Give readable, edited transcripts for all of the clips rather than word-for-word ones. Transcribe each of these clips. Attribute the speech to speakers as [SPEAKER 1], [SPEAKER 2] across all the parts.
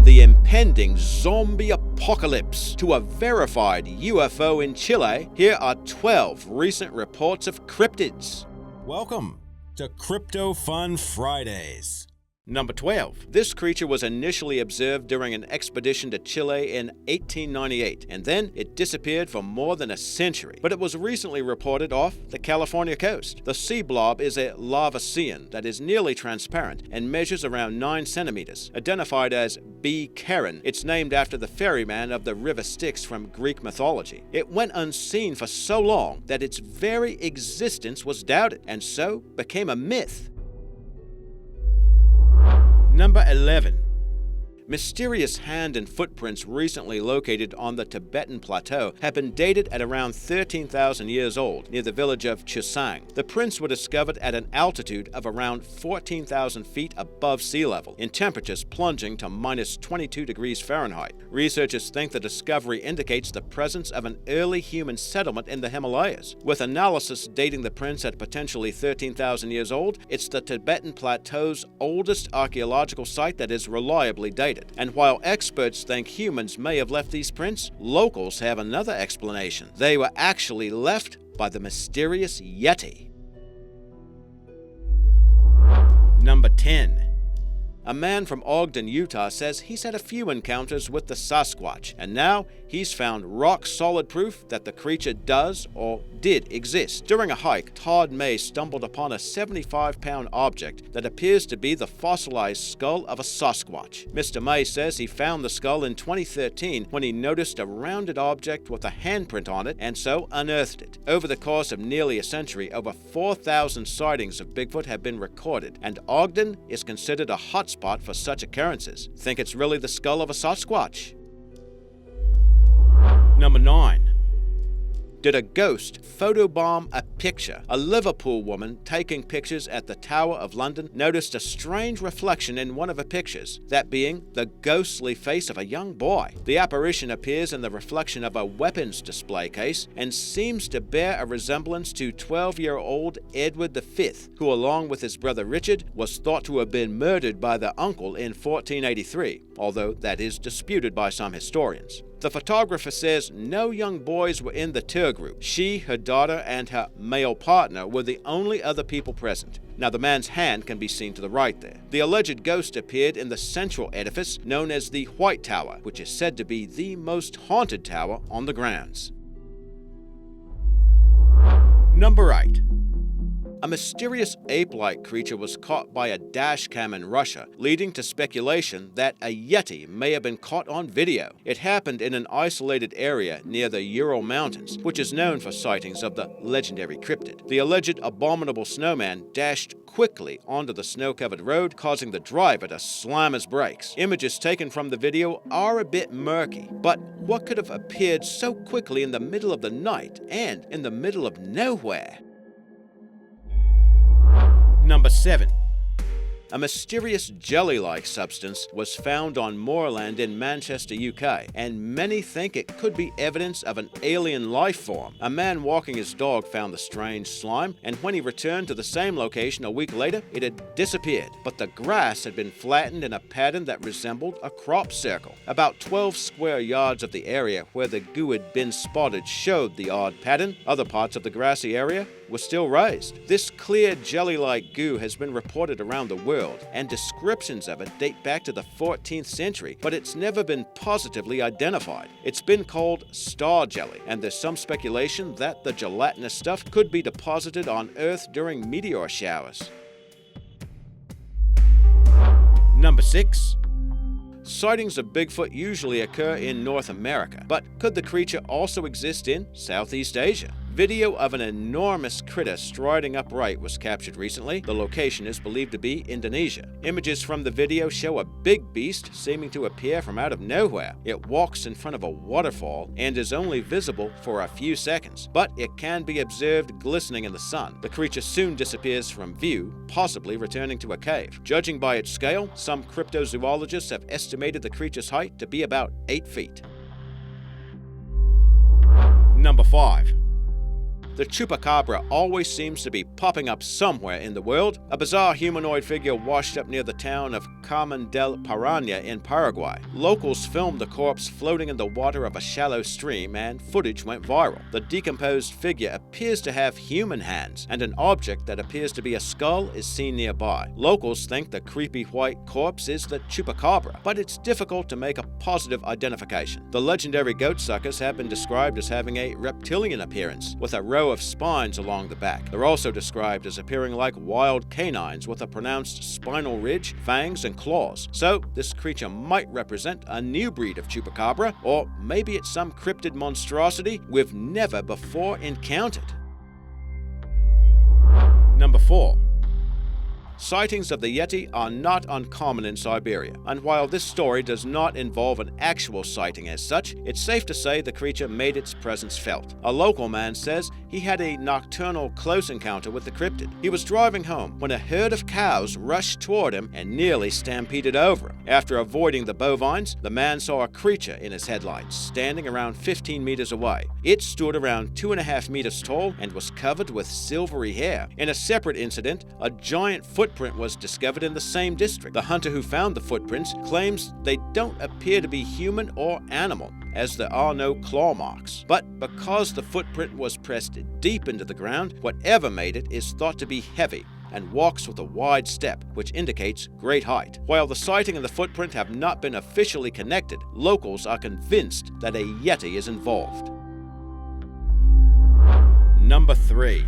[SPEAKER 1] the impending zombie apocalypse to a verified UFO in Chile, here are 12 recent reports of cryptids.
[SPEAKER 2] Welcome to Crypto Fun Fridays.
[SPEAKER 1] Number 12. This creature was initially observed during an expedition to Chile in 1898, and then it disappeared for more than a century. But it was recently reported off the California coast. The sea blob is a lavacean that is nearly transparent and measures around 9 centimeters. Identified as B. Karen, it's named after the ferryman of the River Styx from Greek mythology. It went unseen for so long that its very existence was doubted, and so became a myth. Number 11. Mysterious hand and footprints recently located on the Tibetan plateau have been dated at around 13,000 years old near the village of Chusang. The prints were discovered at an altitude of around 14,000 feet above sea level, in temperatures plunging to minus 22 degrees Fahrenheit. Researchers think the discovery indicates the presence of an early human settlement in the Himalayas. With analysis dating the prints at potentially 13,000 years old, it's the Tibetan plateau's oldest archaeological site that is reliably dated. And while experts think humans may have left these prints, locals have another explanation. They were actually left by the mysterious Yeti. Number 10. A man from Ogden, Utah says he's had a few encounters with the Sasquatch, and now he's found rock-solid proof that the creature does or did exist. During a hike, Todd May stumbled upon a 75-pound object that appears to be the fossilized skull of a Sasquatch. Mr. May says he found the skull in 2013 when he noticed a rounded object with a handprint on it and so unearthed it. Over the course of nearly a century, over 4,000 sightings of Bigfoot have been recorded, and Ogden is considered a hotspot for such occurrences. Think it's really the skull of a Sasquatch? Number 9. Did a ghost photobomb a picture? A Liverpool woman taking pictures at the Tower of London noticed a strange reflection in one of her pictures, that being the ghostly face of a young boy. The apparition appears in the reflection of a weapons display case and seems to bear a resemblance to 12-year-old Edward V, who along with his brother Richard was thought to have been murdered by their uncle in 1483, although that is disputed by some historians. The photographer says no young boys were in the tour group. She, her daughter, and her male partner were the only other people present. Now, the man's hand can be seen to the right there. The alleged ghost appeared in the central edifice known as the White Tower, which is said to be the most haunted tower on the grounds. Number 8. A mysterious ape-like creature was caught by a dash cam in Russia, leading to speculation that a Yeti may have been caught on video. It happened in an isolated area near the Ural Mountains, which is known for sightings of the legendary cryptid. The alleged abominable snowman dashed quickly onto the snow-covered road, causing the driver to slam his brakes. Images taken from the video are a bit murky, but what could have appeared so quickly in the middle of the night and in the middle of nowhere? Number 7. A mysterious jelly-like substance was found on moorland in Manchester, UK, and many think it could be evidence of an alien life form. A man walking his dog found the strange slime, and when he returned to the same location a week later, it had disappeared, but the grass had been flattened in a pattern that resembled a crop circle. About 12 square yards of the area where the goo had been spotted showed the odd pattern. Other parts of the grassy area were still raised. This clear jelly-like goo has been reported around the world, and descriptions of it date back to the 14th century, but it's never been positively identified. It's been called star jelly, and there's some speculation that the gelatinous stuff could be deposited on Earth during meteor showers. Number 6. Sightings of Bigfoot usually occur in North America, but could the creature also exist in Southeast Asia? Video of an enormous critter striding upright was captured recently. The location is believed to be Indonesia. Images from the video show a big beast seeming to appear from out of nowhere. It walks in front of a waterfall and is only visible for a few seconds, but it can be observed glistening in the sun. The creature soon disappears from view, possibly returning to a cave. Judging by its scale, some cryptozoologists have estimated the creature's height to be about 8 feet. Number 5. The Chupacabra always seems to be popping up somewhere in the world. A bizarre humanoid figure washed up near the town of Carmen del Parana in Paraguay. Locals filmed the corpse floating in the water of a shallow stream, and footage went viral. The decomposed figure appears to have human hands, and an object that appears to be a skull is seen nearby. Locals think the creepy white corpse is the Chupacabra, but it's difficult to make a positive identification. The legendary goatsuckers have been described as having a reptilian appearance, with a row of spines along the back. They're also described as appearing like wild canines with a pronounced spinal ridge, fangs, and claws. So this creature might represent a new breed of Chupacabra, or maybe it's some cryptid monstrosity we've never before encountered. Number 4. Sightings of the Yeti are not uncommon in Siberia, and while this story does not involve an actual sighting as such, it's safe to say the creature made its presence felt. A local man says he had a nocturnal close encounter with the cryptid. He was driving home when a herd of cows rushed toward him and nearly stampeded over him. After avoiding the bovines, the man saw a creature in his headlights, standing around 15 meters away. It stood around 2.5 meters tall and was covered with silvery hair. In a separate incident, a giant footprint was discovered in the same district. The hunter who found the footprints claims they don't appear to be human or animal, as there are no claw marks. But because the footprint was pressed deep into the ground, whatever made it is thought to be heavy and walks with a wide step, which indicates great height. While the sighting and the footprint have not been officially connected, locals are convinced that a Yeti is involved. Number 3.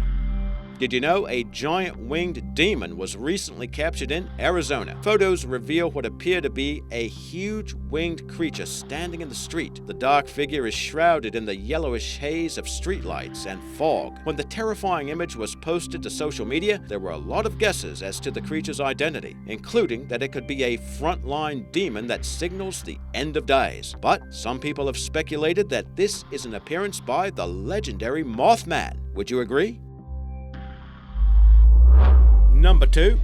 [SPEAKER 1] Did you know a giant winged demon was recently captured in Arizona? Photos reveal what appear to be a huge winged creature standing in the street. The dark figure is shrouded in the yellowish haze of streetlights and fog. When the terrifying image was posted to social media, there were a lot of guesses as to the creature's identity, including that it could be a frontline demon that signals the end of days. But some people have speculated that this is an appearance by the legendary Mothman. Would you agree? Number 2.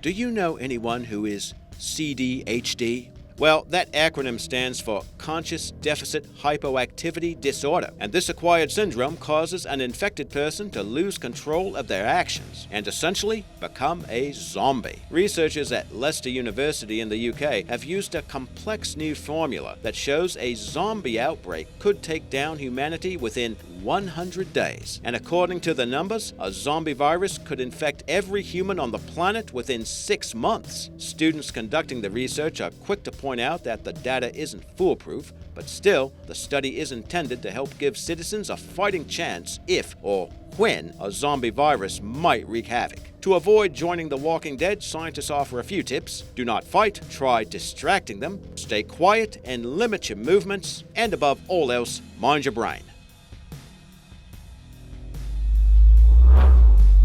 [SPEAKER 1] Do you know anyone who is CDHD? Well, that acronym stands for Conscious Deficit Hypoactivity Disorder, and this acquired syndrome causes an infected person to lose control of their actions and essentially become a zombie. Researchers at Leicester University in the UK have used a complex new formula that shows a zombie outbreak could take down humanity within 100 days. And according to the numbers, a zombie virus could infect every human on the planet within 6 months. Students conducting the research are quick to point out that the data isn't foolproof, but still, the study is intended to help give citizens a fighting chance if or when a zombie virus might wreak havoc. To avoid joining the Walking Dead, scientists offer a few tips. Do not fight, try distracting them, stay quiet and limit your movements, and above all else, mind your brain.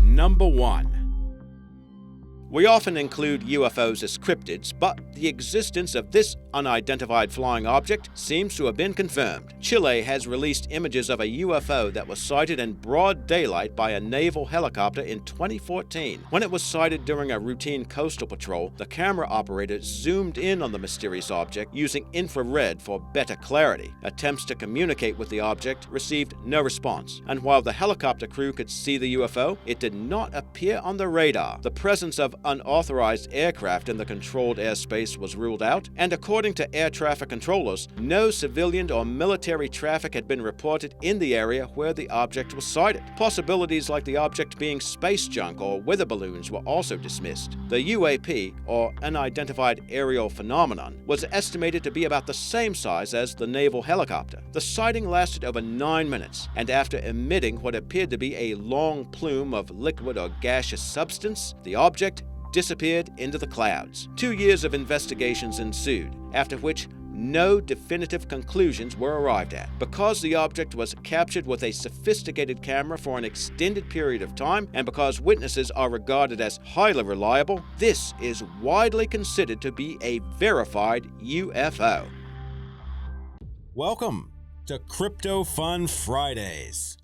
[SPEAKER 1] Number 1. We often include UFOs as cryptids, but the existence of this unidentified flying object seems to have been confirmed. Chile has released images of a UFO that was sighted in broad daylight by a naval helicopter in 2014. When it was sighted during a routine coastal patrol, the camera operator zoomed in on the mysterious object using infrared for better clarity. Attempts to communicate with the object received no response, and while the helicopter crew could see the UFO, it did not appear on the radar. The presence of unauthorized aircraft in the controlled airspace was ruled out, and according to air traffic controllers, no civilian or military traffic had been reported in the area where the object was sighted. Possibilities like the object being space junk or weather balloons were also dismissed. The UAP, or Unidentified Aerial Phenomenon, was estimated to be about the same size as the naval helicopter. The sighting lasted over 9 minutes, and after emitting what appeared to be a long plume of liquid or gaseous substance, the object disappeared into the clouds. 2 years of investigations ensued, after which no definitive conclusions were arrived at. Because the object was captured with a sophisticated camera for an extended period of time, and because witnesses are regarded as highly reliable, this is widely considered to be a verified UFO.
[SPEAKER 2] Welcome to Crypto Fun Fridays.